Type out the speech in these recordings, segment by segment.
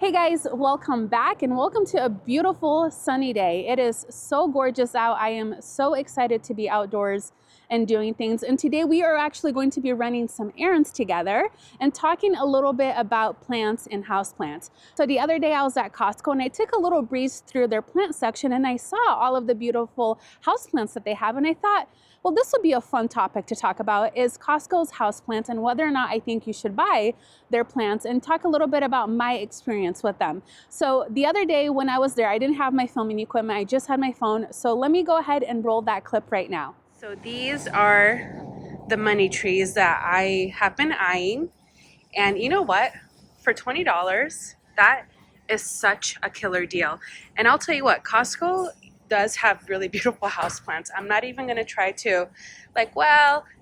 Hey guys, welcome back and welcome to a beautiful sunny day. It is so gorgeous out. I am so excited to be outdoors and doing things. And today we are actually going to be running some errands together and talking a little bit about plants and houseplants. So the other day I was at Costco and I took a little breeze through their plant section and I saw all of the beautiful houseplants that they have. And I thought, well, this would be a fun topic to talk about, is Costco's houseplants and whether or not I think you should buy their plants, and talk a little bit about my experience with them. So the other day when I was there, I didn't have my filming equipment, I just had my phone. So let me go ahead and roll that clip right now. So these are the money trees that I have been eyeing. And you know what? For $20, that is such a killer deal. And I'll tell you what, Costco does have really beautiful houseplants. I'm not even gonna try to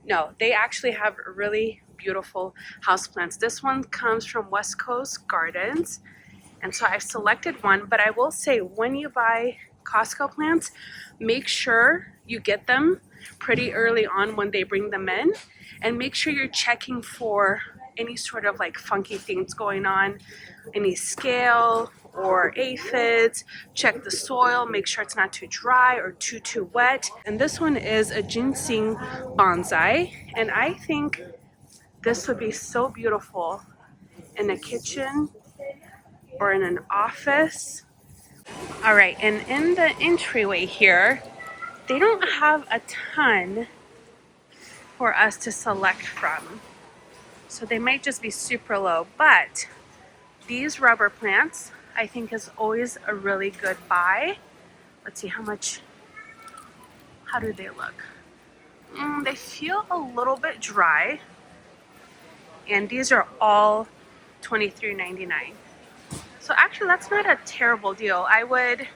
no, they actually have really beautiful houseplants. This one comes from West Coast Gardens. And so I've selected one, but I will say when you buy Costco plants, make sure you get them pretty early on when they bring them in, and make sure you're checking for any sort of like funky things going on, any scale or aphids. Check the soil, make sure it's not too dry or too wet. And this one is a ginseng bonsai, and I think this would be so beautiful in a kitchen or in an office. All right, and in the entryway here, they don't have a ton for us to select from. So they might just be super low, but these rubber plants I think is always a really good buy. Let's see how do they look? They feel a little bit dry, and these are all $23.99. So actually that's not a terrible deal. I would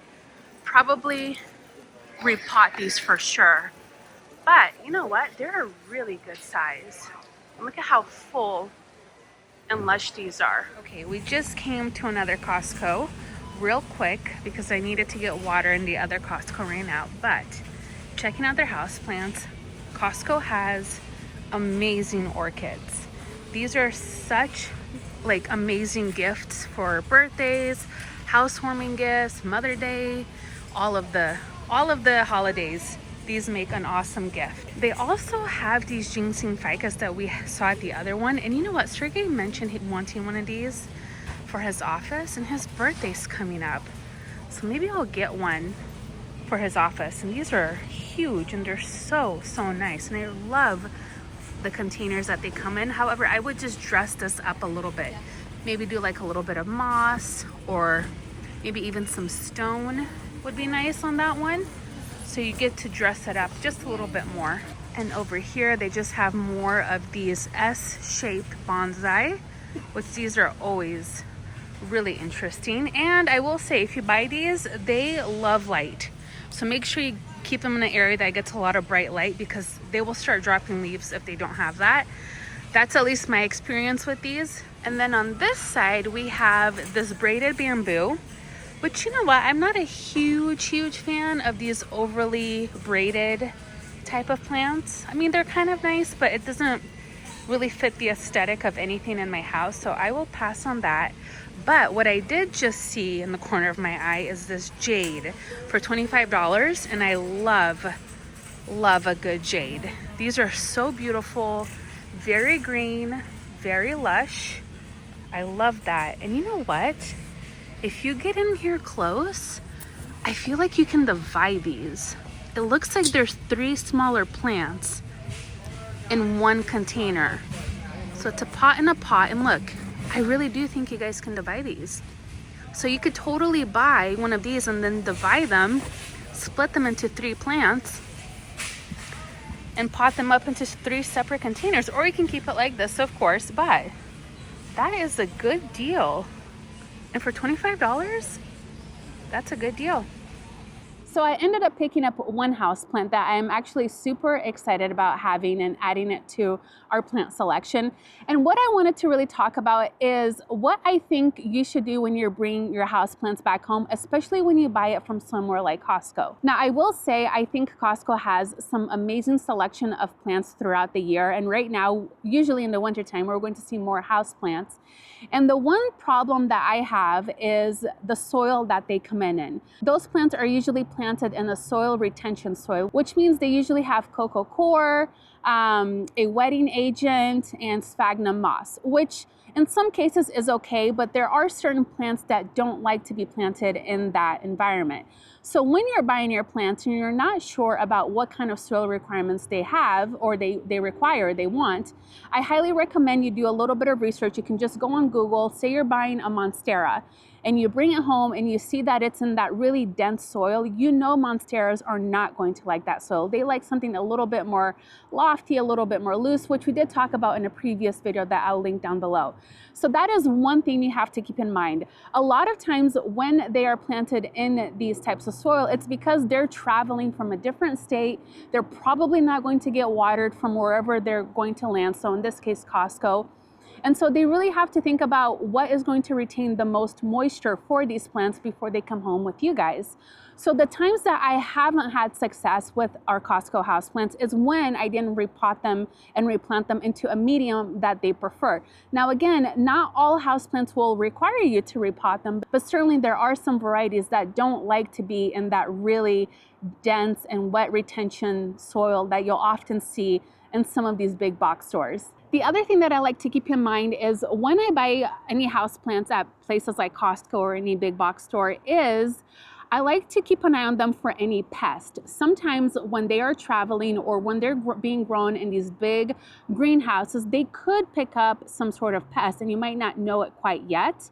probably repot these for sure. But you know what? They're a really good size. And look at how full and lush these are. Okay, we just came to another Costco real quick because I needed to get water and the other Costco ran out. But checking out their houseplants, Costco has amazing orchids. These are such like amazing gifts for birthdays, housewarming gifts, Mother's Day, all of the holidays. These make an awesome gift. They also have these ginseng ficus that we saw at the other one. And you know what? Sergey mentioned him wanting one of these for his office, and his birthday's coming up. So maybe I'll get one for his office. And these are huge and they're so nice. And I love the containers that they come in. However, I would just dress this up a little bit. Maybe do like a little bit of moss, or maybe even some stone would be nice on that one. So you get to dress it up just a little bit more. And over here, they just have more of these S-shaped bonsai, which these are always really interesting. And I will say, if you buy these, they love light. So make sure you keep them in an area that gets a lot of bright light, because they will start dropping leaves if they don't have that. That's at least my experience with these. And then on this side, we have this braided bamboo. But you know what? I'm not a huge fan of these overly braided type of plants. I mean, they're kind of nice, but it doesn't really fit the aesthetic of anything in my house. So I will pass on that. But what I did just see in the corner of my eye is this jade for $25. And I love a good jade. These are so beautiful, very green, very lush. I love that. And you know what? If you get in here close, I feel like you can divide these. It looks like there's 3 smaller plants in one container. So it's a pot and a pot. And look, I really do think you guys can divide these. So you could totally buy one of these and then divide them, split them into 3 plants, and pot them up into 3 separate containers. Or you can keep it like this, of course, but that is a good deal. And for $25, that's a good deal. So I ended up picking up one houseplant that I'm actually super excited about having and adding it to our plant selection. And what I wanted to really talk about is what I think you should do when you're bringing your houseplants back home, especially when you buy it from somewhere like Costco. Now, I will say I think Costco has some amazing selection of plants throughout the year. And right now, usually in the wintertime, we're going to see more houseplants. And the one problem that I have is the soil that they come in. Those plants are usually planted in a soil retention soil, which means they usually have coco coir, a wetting agent, and sphagnum moss, which in some cases is okay, but there are certain plants that don't like to be planted in that environment. So when you're buying your plants and you're not sure about what kind of soil requirements they have or they want, I highly recommend you do a little bit of research. You can just go on Google, say you're buying a Monstera, and you bring it home and you see that it's in that really dense soil. You know Monsteras are not going to like that soil. They like something a little bit more lofty, a little bit more loose, which we did talk about in a previous video that I'll link down below. So that is one thing you have to keep in mind. A lot of times when they are planted in these types of soil, it's because they're traveling from a different state. They're probably not going to get watered from wherever they're going to land. So in this case, Costco. And so they really have to think about what is going to retain the most moisture for these plants before they come home with you guys. So the times that I haven't had success with our Costco houseplants is when I didn't repot them and replant them into a medium that they prefer. Now again, not all houseplants will require you to repot them, but certainly there are some varieties that don't like to be in that really dense and wet retention soil that you'll often see in some of these big box stores. The other thing that I like to keep in mind is when I buy any houseplants at places like Costco or any big box store is I like to keep an eye on them for any pest. Sometimes when they are traveling or when they're being grown in these big greenhouses, they could pick up some sort of pest and you might not know it quite yet.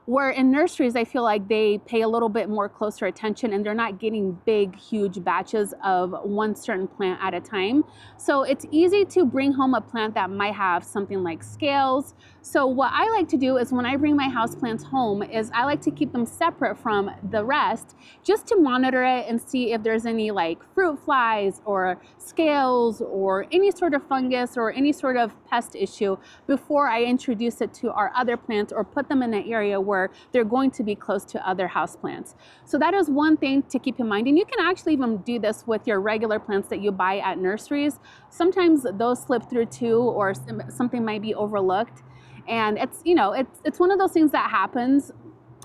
Where in nurseries, I feel like they pay a little bit more closer attention and they're not getting big, huge batches of one certain plant at a time. So it's easy to bring home a plant that might have something like scales. So what I like to do is when I bring my houseplants home is I like to keep them separate from the rest just to monitor it and see if there's any like fruit flies or scales or any sort of fungus or any sort of pest issue before I introduce it to our other plants or put them in an area where they're going to be close to other houseplants. So that is one thing to keep in mind. And you can actually even do this with your regular plants that you buy at nurseries. Sometimes those slip through too, or something might be overlooked. And it's, you know, it's one of those things that happens.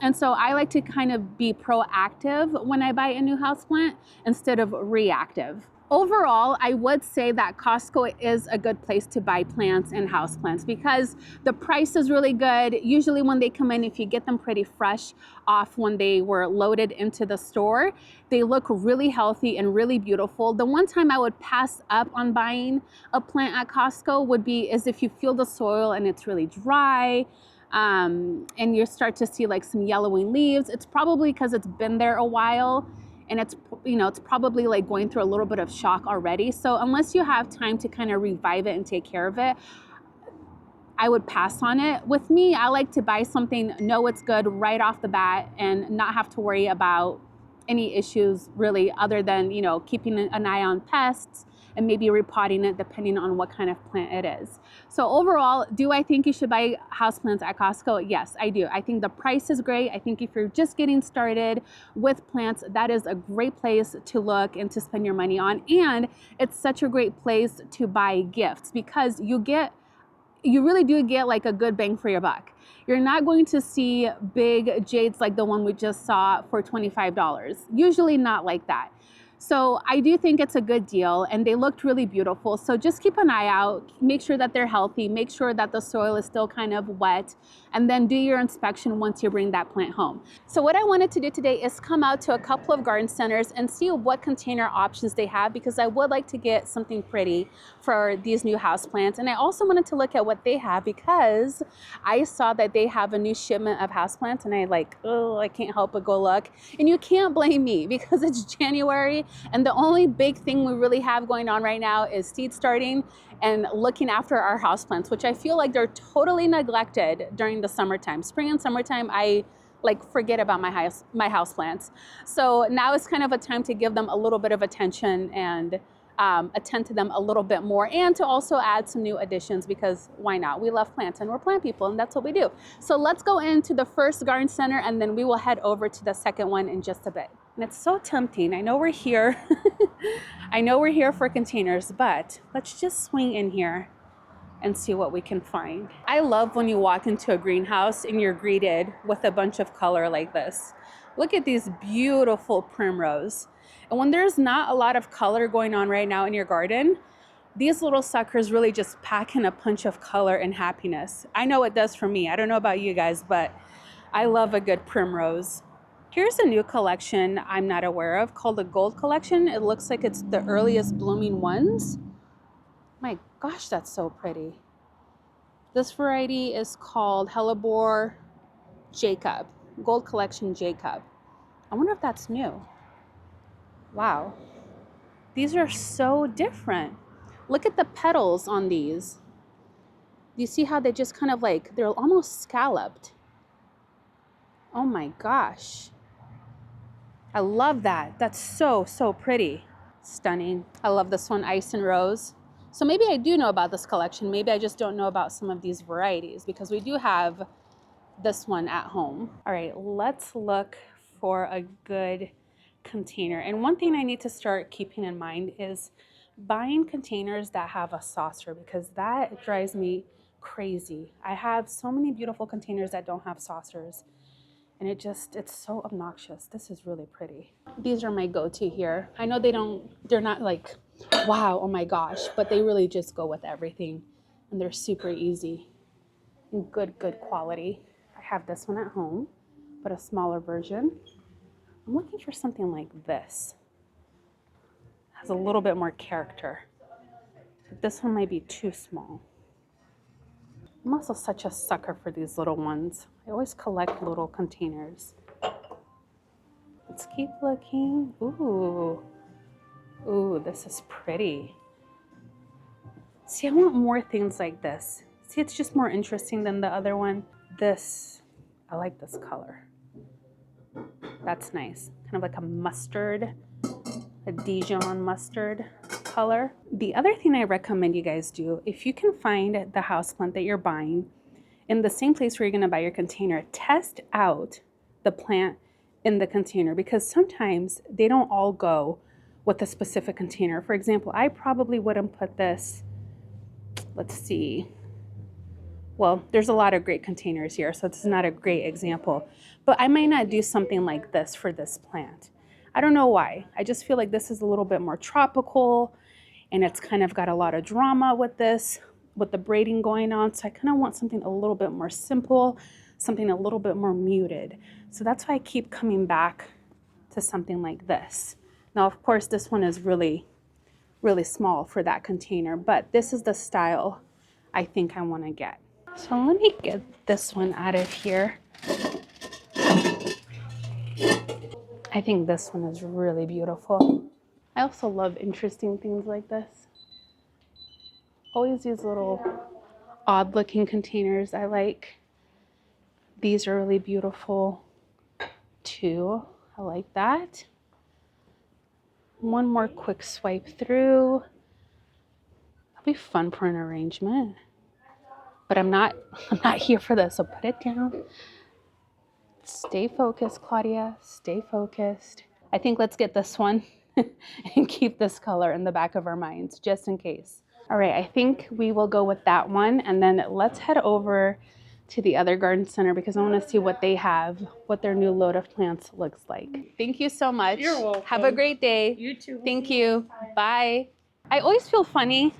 And so I like to kind of be proactive when I buy a new houseplant instead of reactive. Overall, I would say that Costco is a good place to buy plants and houseplants because the price is really good. Usually when they come in, if you get them pretty fresh off when they were loaded into the store, they look really healthy and really beautiful. The one time I would pass up on buying a plant at Costco would be is if you feel the soil and it's really dry, and you start to see like some yellowing leaves. It's probably because it's been there a while. And it's, you know, it's probably like going through a little bit of shock already. So unless you have time to kind of revive it and take care of it, I would pass on it. With me, I like to buy something, know it's good right off the bat and not have to worry about any issues really other than, you know, keeping an eye on pests and maybe repotting it depending on what kind of plant it is. So overall, do I think you should buy houseplants at Costco? Yes, I do. I think the price is great. I think if you're just getting started with plants, that is a great place to look and to spend your money on. And it's such a great place to buy gifts because you really do get like a good bang for your buck. You're not going to see big jades like the one we just saw for $25. Usually not like that. So I do think it's a good deal and they looked really beautiful. So just keep an eye out, make sure that they're healthy, make sure that the soil is still kind of wet, and then do your inspection once you bring that plant home. So what I wanted to do today is come out to a couple of garden centers and see what container options they have because I would like to get something pretty for these new house plants. And I also wanted to look at what they have because I saw that they have a new shipment of house plants and I can't help but go look. And you can't blame me because it's January and the only big thing we really have going on right now is seed starting and looking after our houseplants, which I feel like they're totally neglected during the summertime. Spring and summertime, I like forget about my house plants. So now it's kind of a time to give them a little bit of attention and attend to them a little bit more, and to also add some new additions, because why not? We love plants and we're plant people, and that's what we do. So let's go into the first garden center, and then we will head over to the second one in just a bit. And it's so tempting. I know we're here. I know we're here for containers, but let's just swing in here and see what we can find. I love when you walk into a greenhouse and you're greeted with a bunch of color like this. Look at these beautiful primrose. And when there's not a lot of color going on right now in your garden, these little suckers really just pack in a punch of color and happiness. I know it does for me. I don't know about you guys, but I love a good primrose. Here's a new collection I'm not aware of called the Gold Collection. It looks like it's the earliest blooming ones. My gosh, that's so pretty. This variety is called Hellebore Jacob, Gold Collection Jacob. I wonder if that's new. Wow. These are so different. Look at the petals on these. Do you see how they just kind of like, they're almost scalloped? Oh my gosh. I love that. That's so, so pretty. Stunning. I love this one, Ice and Rose. So maybe I do know about this collection. Maybe I just don't know about some of these varieties, because we do have this one at home. All right, let's look for a good container. And one thing I need to start keeping in mind is buying containers that have a saucer, because that drives me crazy. I have so many beautiful containers that don't have saucers, and it's so obnoxious. This is really pretty. These are my go-to here. I know they're not like, wow, oh my gosh, but they really just go with everything, and they're super easy and good quality. I have this one at home, but a smaller version. I'm looking for something like this. It has a little bit more character, but this one might be too small. I'm also such a sucker for these little ones. I always collect little containers. Let's keep looking. Ooh, this is pretty. See, I want more things like this. See, it's just more interesting than the other one. I like this color. That's nice. Kind of like a mustard, a Dijon mustard color. The other thing I recommend you guys do, if you can find the houseplant that you're buying in the same place where you're gonna buy your container, test out the plant in the container, because sometimes they don't all go with a specific container. For example, I probably wouldn't put this, let's see. Well, there's a lot of great containers here, so this is not a great example, but I might not do something like this for this plant. I don't know why. I just feel like this is a little bit more tropical, and it's kind of got a lot of drama with this, with the braiding going on. So I kind of want something a little bit more simple, something a little bit more muted. So that's why I keep coming back to something like this. Now, of course, this one is really, really small for that container, but this is the style I think I want to get. So let me get this one out of here. I think this one is really beautiful. I also love interesting things like this. Always these little odd looking containers I like. These are really beautiful too. I like that. One more quick swipe through. That'll be fun for an arrangement. But I'm not here for this, so put it down. Stay focused, Claudia. Stay focused. I think let's get this one and keep this color in the back of our minds, just in case. All right, I think we will go with that one, and then let's head over to the other garden center, because I want to see what they have, what their new load of plants looks like. Thank you so much. You're welcome. Have a great day. You too. Thank you. Bye. I always feel funny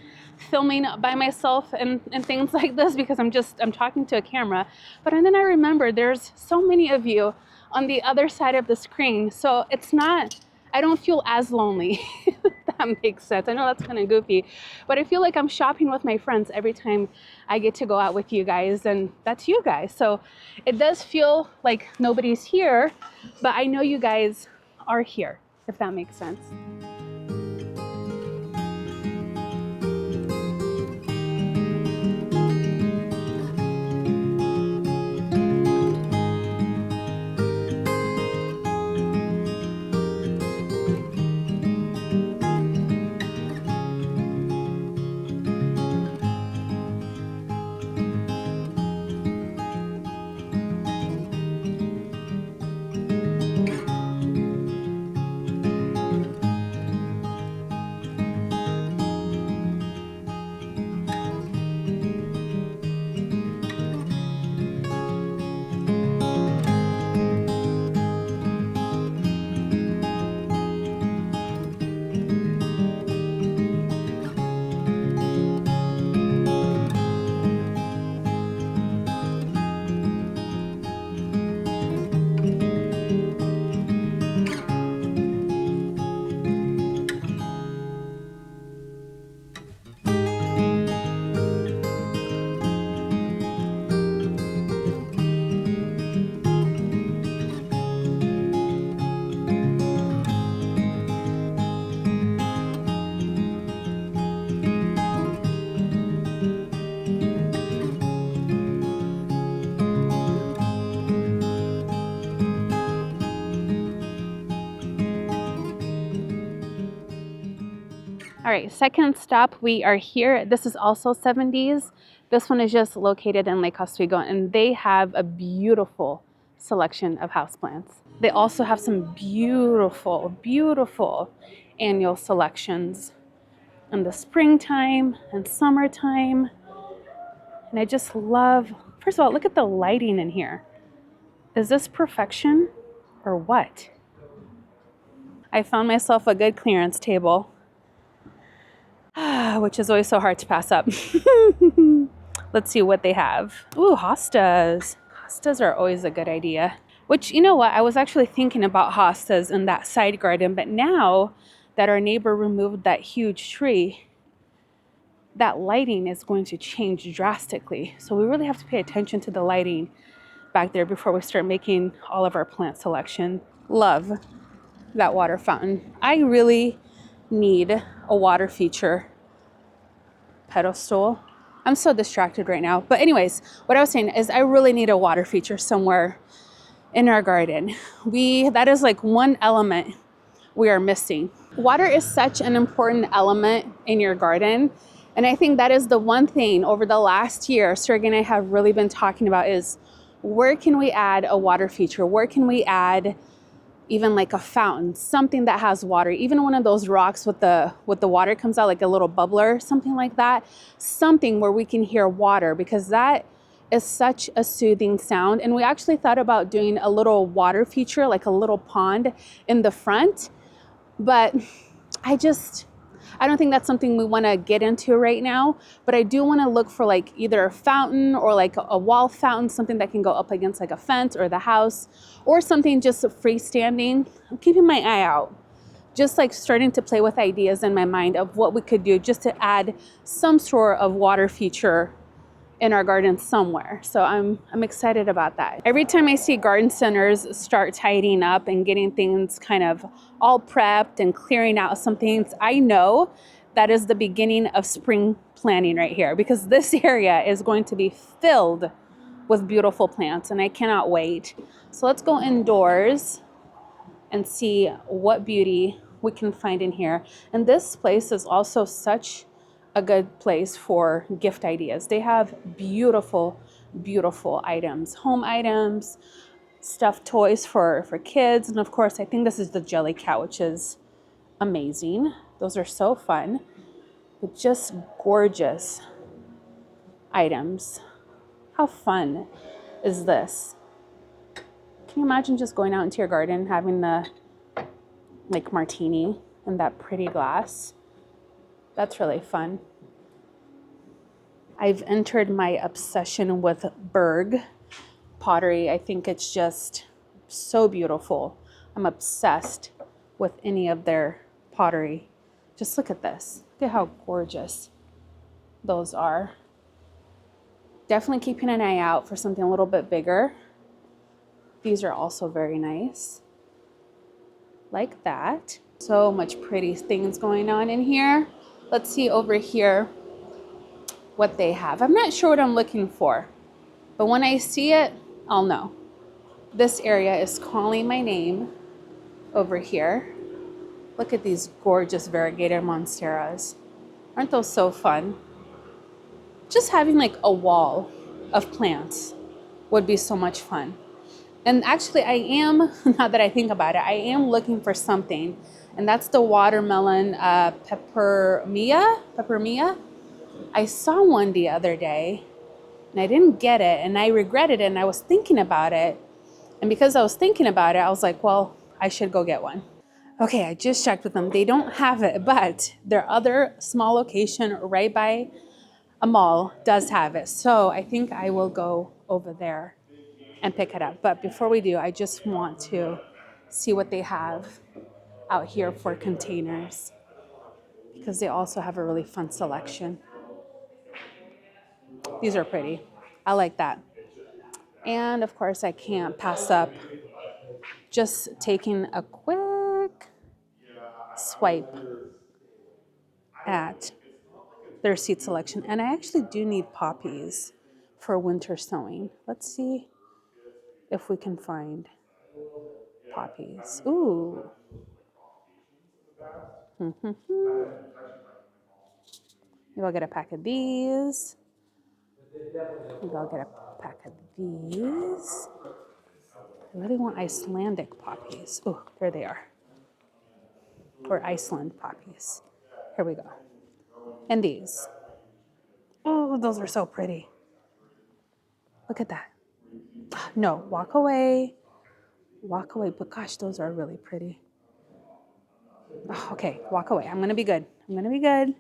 filming by myself and things like this, because I'm talking to a camera, but then I remember there's so many of you on the other side of the screen, so I don't feel as lonely. If that makes sense. I know that's kind of goofy, but I feel like I'm shopping with my friends every time I get to go out with you guys, and that's you guys. So it does feel like nobody's here, but I know you guys are here, if that makes sense. All right, second stop, we are here. This is also 70s. This one is just located in Lake Oswego, and they have a beautiful selection of houseplants. They also have some beautiful, beautiful annual selections in the springtime and summertime. And I just love, first of all, look at the lighting in here. Is this perfection or what? I found myself a good clearance table, which is always so hard to pass up. Let's see what they have. Ooh, hostas. Hostas are always a good idea. Which, you know what, I was actually thinking about hostas in that side garden, but now that our neighbor removed that huge tree, that lighting is going to change drastically. So we really have to pay attention to the lighting back there before we start making all of our plant selection. Love that water fountain. I really need a water feature pedestal. I'm so distracted right now. But anyways, what I was saying is I really need a water feature somewhere in our garden. That is like one element we are missing. Water is such an important element in your garden. And I think that is the one thing over the last year Sergey and I have really been talking about is where can we add a water feature? Where can we add even like a fountain, something that has water, even one of those rocks with the water comes out like a little bubbler, something like that, something where we can hear water, because that is such a soothing sound. And we actually thought about doing a little water feature, like a little pond in the front, but I don't think that's something we want to get into right now, but I do want to look for like either a fountain or like a wall fountain, something that can go up against like a fence or the house, or something just freestanding. I'm keeping my eye out, just like starting to play with ideas in my mind of what we could do just to add some sort of water feature in our garden somewhere. So I'm excited about that. Every time I see garden centers start tidying up and getting things kind of all prepped and clearing out some things, I know that is the beginning of spring planting right here, because this area is going to be filled with beautiful plants and I cannot wait. So let's go indoors and see what beauty we can find in here. And this place is also such a good place for gift ideas. They have beautiful, beautiful items, home items, stuffed toys for kids. And of course, I think this is the jelly cat, which is amazing. Those are so fun, but just gorgeous items. How fun is this? Can you imagine just going out into your garden and having the like martini in that pretty glass? That's really fun. I've entered my obsession with Berg pottery. I think it's just so beautiful. I'm obsessed with any of their pottery. Just look at this. Look at how gorgeous those are. Definitely keeping an eye out for something a little bit bigger. These are also very nice. Like that. So much pretty things going on in here. Let's see over here what they have. I'm not sure what I'm looking for, but when I see it, I'll know. This area is calling my name over here. Look at these gorgeous variegated monsteras. Aren't those so fun? Just having like a wall of plants would be so much fun. And actually I am, now that I think about it, I am looking for something, and that's the watermelon peppermia. I saw one the other day and I didn't get it and I regretted it, and I was thinking about it. And because I was thinking about it, I was like, well, I should go get one. Okay, I just checked with them. They don't have it, but their other small location right by a mall does have it. So I think I will go over there and pick it up. But before we do, I just want to see what they have out here for containers, because they also have a really fun selection. These are pretty. I like that. And of course, I can't pass up just taking a quick swipe at their seed selection. And I actually do need poppies for winter sowing. Let's see if we can find poppies. Ooh. Maybe I'll get a pack of these. Maybe I'll get a pack of these. I really want Icelandic poppies. Oh, there they are. Or Iceland poppies. Here we go. And these. Oh, those are so pretty. Look at that. No, walk away. Walk away. But gosh, those are really pretty. Oh, okay, walk away. I'm going to be good. I'm going to be good.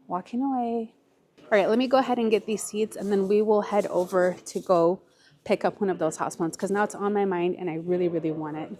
Walking away. All right, let me go ahead and get these seeds, and then we will head over to go pick up one of those houseplants because now it's on my mind and I really, really want it.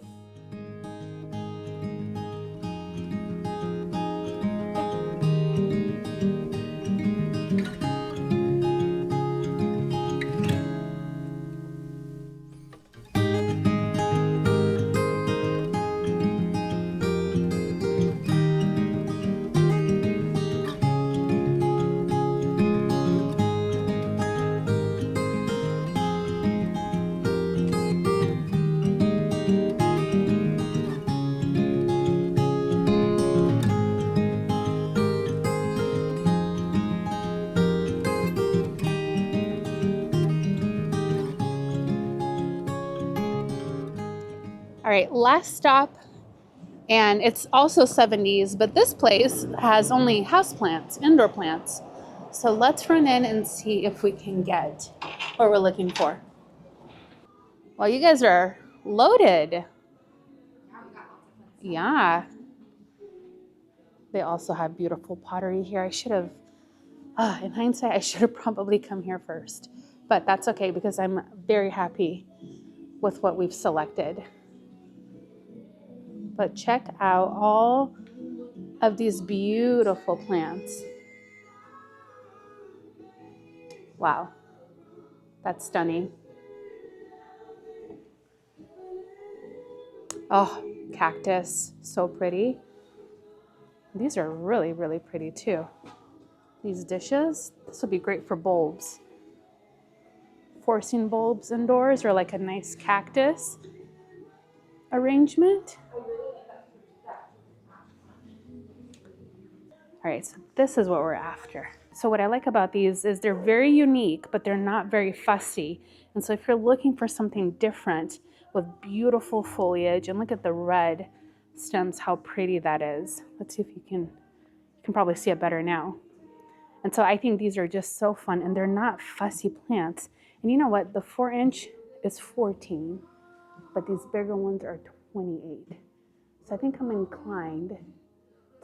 All right, last stop, and it's also 70s, but this place has only houseplants, indoor plants. So let's run in and see if we can get what we're looking for. Well, you guys are loaded. Yeah. They also have beautiful pottery here. I should have, in hindsight, I should have probably come here first. But that's okay because I'm very happy with what we've selected. But check out all of these beautiful plants. Wow, that's stunning. Oh, cactus, so pretty. These are really, really pretty too. These dishes, this would be great for bulbs. Forcing bulbs indoors or like a nice cactus arrangement. All right, so this is what we're after. So what I like about these is they're very unique, but they're not very fussy. And so if you're looking for something different with beautiful foliage, and look at the red stems, how pretty that is. Let's see if you can probably see it better now. And so I think these are just so fun, and they're not fussy plants. And you know what? The 4-inch is 14, but these bigger ones are 28. So I think I'm inclined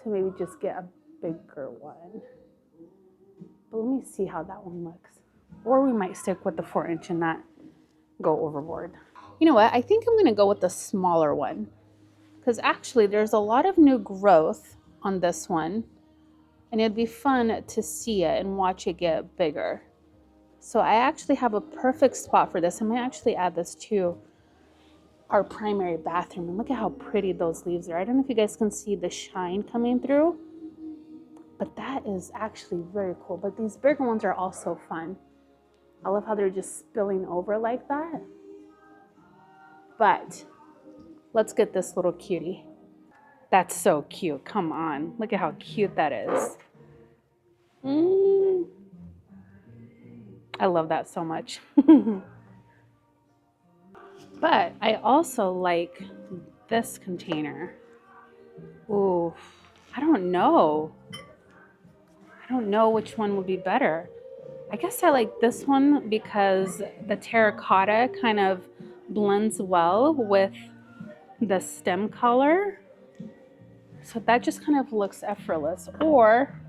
to maybe just get a bigger one. But let me see how that one looks. Or we might stick with the 4-inch and not go overboard. You know what? I think I'm gonna go with the smaller one because actually there's a lot of new growth on this one and it'd be fun to see it and watch it get bigger. So I actually have a perfect spot for this. I might actually add this to our primary bathroom. And look at how pretty those leaves are. I don't know if you guys can see the shine coming through, but that is actually very cool. But these bigger ones are also fun. I love how they're just spilling over like that. But let's get this little cutie. That's so cute. Come on. Look at how cute that is. I love that so much. But I also like this container. Ooh, I don't know. I don't know which one would be better. I guess I like this one because the terracotta kind of blends well with the stem color. So that just kind of looks effortless. Or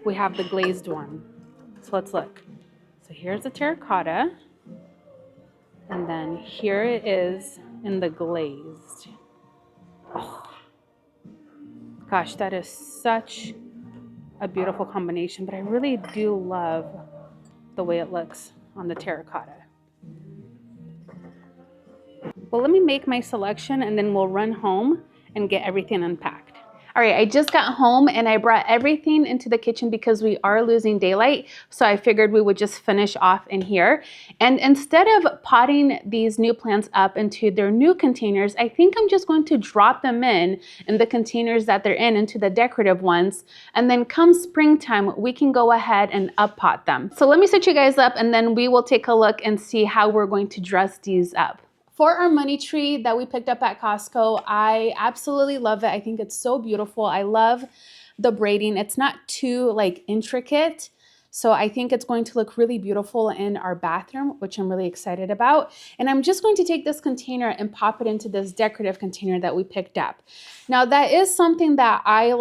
we have the glazed one. So let's look. So here's the terracotta. And then here it is in the glazed. Oh, gosh, that is such a beautiful combination, but I really do love the way it looks on the terracotta. Well, let me make my selection and then we'll run home and get everything unpacked. All right, I just got home and I brought everything into the kitchen because we are losing daylight. So I figured we would just finish off in here. And instead of potting these new plants up into their new containers, I think I'm just going to drop them in the containers that they're in, into the decorative ones. And then come springtime, we can go ahead and up pot them. So let me set you guys up and then we will take a look and see how we're going to dress these up. For our money tree that we picked up at Costco, I absolutely love it. I think it's so beautiful. I love the braiding. It's not too like intricate. So I think it's going to look really beautiful in our bathroom, which I'm really excited about. And I'm just going to take this container and pop it into this decorative container that we picked up. Now that is something that I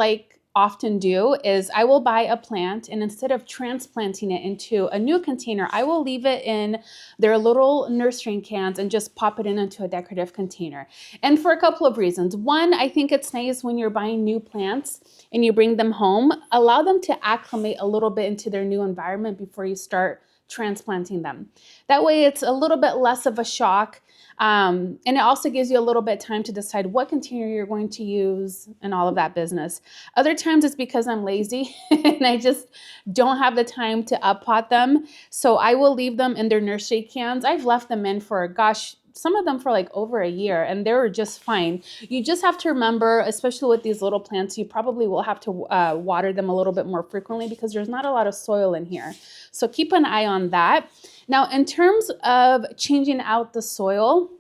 often do is I will buy a plant and instead of transplanting it into a new container, I will leave it in their little nursery cans and just pop it into a decorative container. And for a couple of reasons. One, I think it's nice when you're buying new plants and you bring them home, allow them to acclimate a little bit into their new environment before you start transplanting them. That way it's a little bit less of a shock. And it also gives you a little bit of time to decide what container you're going to use and all of that business. Other times it's because I'm lazy and I just don't have the time to up pot them. So I will leave them in their nursery cans. I've left them in for, gosh, some of them for like over a year and they were just fine. You just have to remember, especially with these little plants, you probably will have to water them a little bit more frequently because there's not a lot of soil in here. So keep an eye on that. Now, in terms of changing out the soil,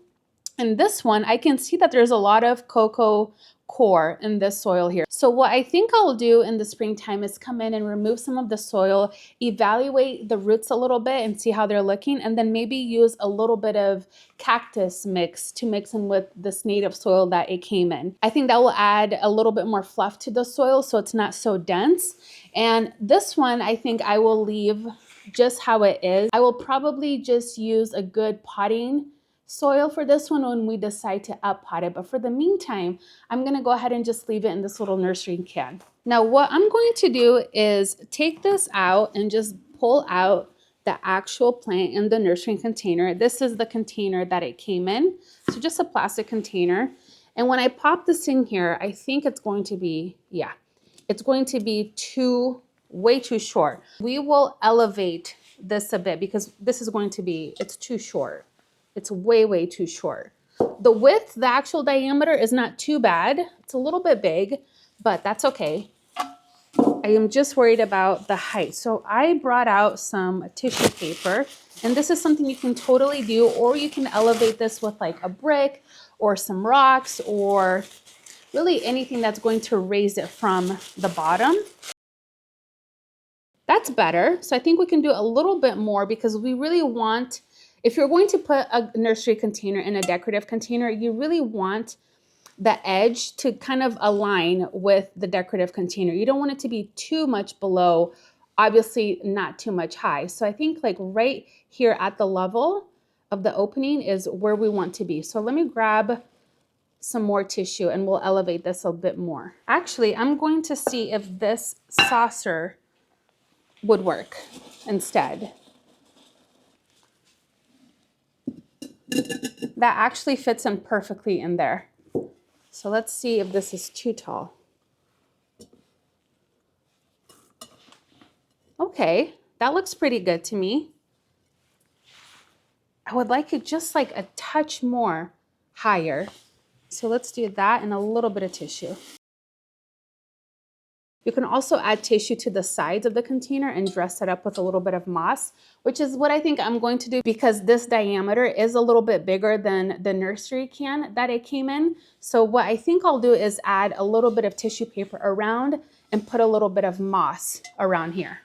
in this one, I can see that there's a lot of cocoa core in this soil here. So what I think I'll do in the springtime is come in and remove some of the soil, evaluate the roots a little bit and see how they're looking, and then maybe use a little bit of cactus mix to mix in with this native soil that it came in. I think that will add a little bit more fluff to the soil so it's not so dense. And this one, I think I will leave just how it is. I will probably just use a good potting soil for this one when we decide to up pot it. But for the meantime, I'm gonna go ahead and just leave it in this little nursery can. Now what I'm going to do is take this out and just pull out the actual plant in the nursery container. This is the container that it came in. So just a plastic container. And when I pop this in here, I think it's going to be, yeah, it's going to be way too short. We will elevate this a bit because this is going to be, it's too short. It's way, way too short. The width, the actual diameter is not too bad. It's a little bit big, but that's okay. I am just worried about the height. So I brought out some tissue paper, and this is something you can totally do, or you can elevate this with like a brick or some rocks or really anything that's going to raise it from the bottom. That's better. So I think we can do a little bit more because we really want, if you're going to put a nursery container in a decorative container, you really want the edge to kind of align with the decorative container. You don't want it to be too much below, obviously not too much high. So I think like right here at the level of the opening is where we want to be. So let me grab some more tissue and we'll elevate this a bit more. Actually, I'm going to see if this saucer would work instead. That actually fits in perfectly in there. So let's see if this is too tall. Okay, that looks pretty good to me. I would like it just like a touch more higher. So let's do that and a little bit of tissue. You can also add tissue to the sides of the container and dress it up with a little bit of moss, which is what I think I'm going to do because this diameter is a little bit bigger than the nursery can that it came in. So what I think I'll do is add a little bit of tissue paper around and put a little bit of moss around here.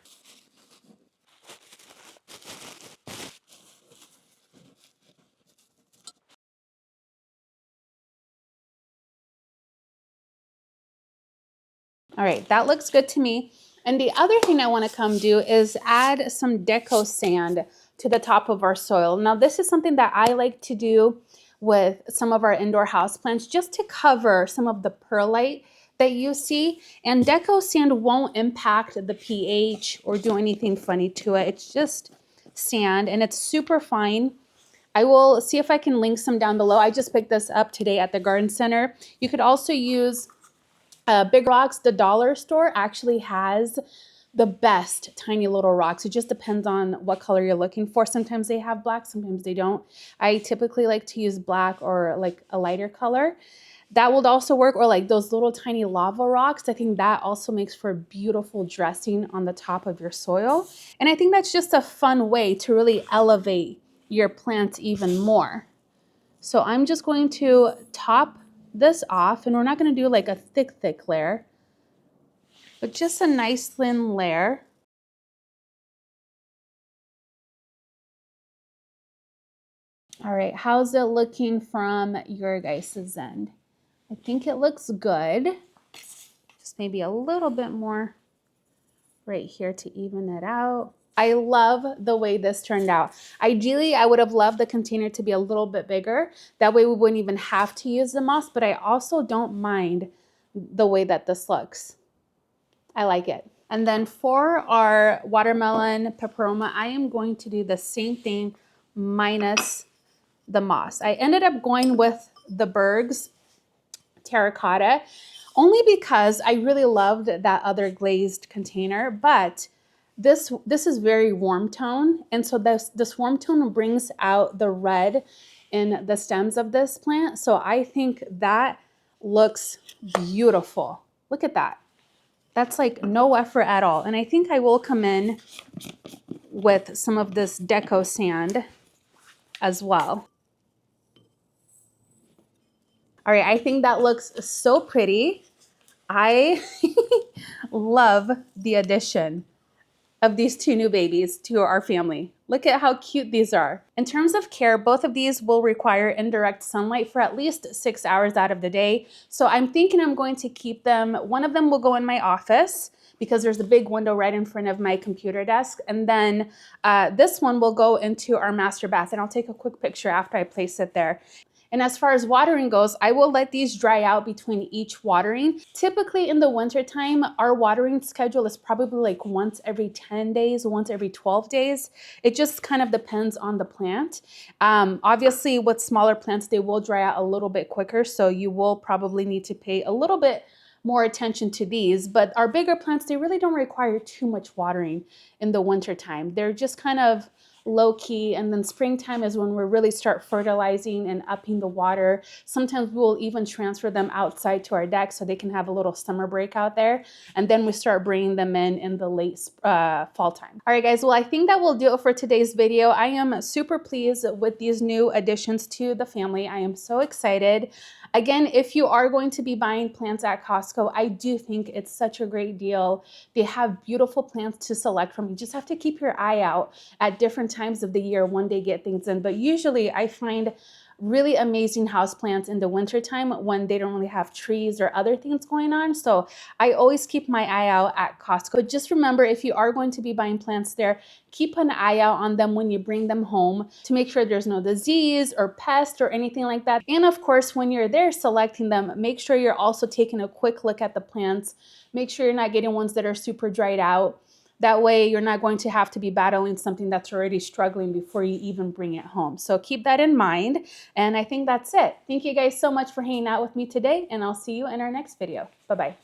All right, that looks good to me. And the other thing I want to come do is add some deco sand to the top of our soil. Now, this is something that I like to do with some of our indoor houseplants just to cover some of the perlite that you see. And deco sand won't impact the pH or do anything funny to it. It's just sand and it's super fine. I will see if I can link some down below. I just picked this up today at the garden center. You could also use Big rocks, the dollar store actually has the best tiny little rocks. It just depends on what color you're looking for. Sometimes they have black, sometimes they don't. I typically like to use black or like a lighter color. That would also work, or like those little tiny lava rocks. I think that also makes for beautiful dressing on the top of your soil. And I think that's just a fun way to really elevate your plants even more. So I'm just going to top this off, and we're not going to do like a thick layer, but just a nice thin layer. All right, how's it looking from your guys' end? I think it looks good. Just maybe a little bit more right here to even it out. I love the way this turned out. Ideally, I would have loved the container to be a little bit bigger. That way we wouldn't even have to use the moss, but I also don't mind the way that this looks. I like it. And then for our watermelon peperoma, I am going to do the same thing minus the moss. I ended up going with the Berg's terracotta only because I really loved that other glazed container, but this is very warm tone, and so this warm tone brings out the red in the stems of this plant. So I think that looks beautiful. Look at that. That's like no effort at all. And I think I will come in with some of this deco sand as well. All right, I think that looks so pretty. I love the addition of these two new babies to our family. Look at how cute these are. In terms of care, both of these will require indirect sunlight for at least 6 hours out of the day. So I'm thinking I'm going to keep them, one of them will go in my office because there's a big window right in front of my computer desk. And then this one will go into our master bath, and I'll take a quick picture after I place it there. And as far as watering goes, I will let these dry out between each watering. Typically in the wintertime, our watering schedule is probably like once every 10 days, once every 12 days. It just kind of depends on the plant. Obviously with smaller plants, they will dry out a little bit quicker. So you will probably need to pay a little bit more attention to these, but our bigger plants, they really don't require too much watering in the wintertime. They're just kind of low key, and then springtime is when we really start fertilizing and upping the water. Sometimes we'll even transfer them outside to our deck so they can have a little summer break out there, and then we start bringing them in the late fall time. All right guys, well I think that will do it for today's video. I am super pleased with these new additions to the family. I am so excited. Again, if you are going to be buying plants at Costco, I do think it's such a great deal. They have beautiful plants to select from. You just have to keep your eye out at different times of the year when they get things in. But usually I find really amazing houseplants in the wintertime when they don't really have trees or other things going on. So I always keep my eye out at Costco. But just remember, if you are going to be buying plants there, keep an eye out on them when you bring them home to make sure there's no disease or pest or anything like that. And of course, when you're there selecting them, make sure you're also taking a quick look at the plants. Make sure you're not getting ones that are super dried out. That way you're not going to have to be battling something that's already struggling before you even bring it home. So keep that in mind. And I think that's it. Thank you guys so much for hanging out with me today, and I'll see you in our next video. Bye-bye.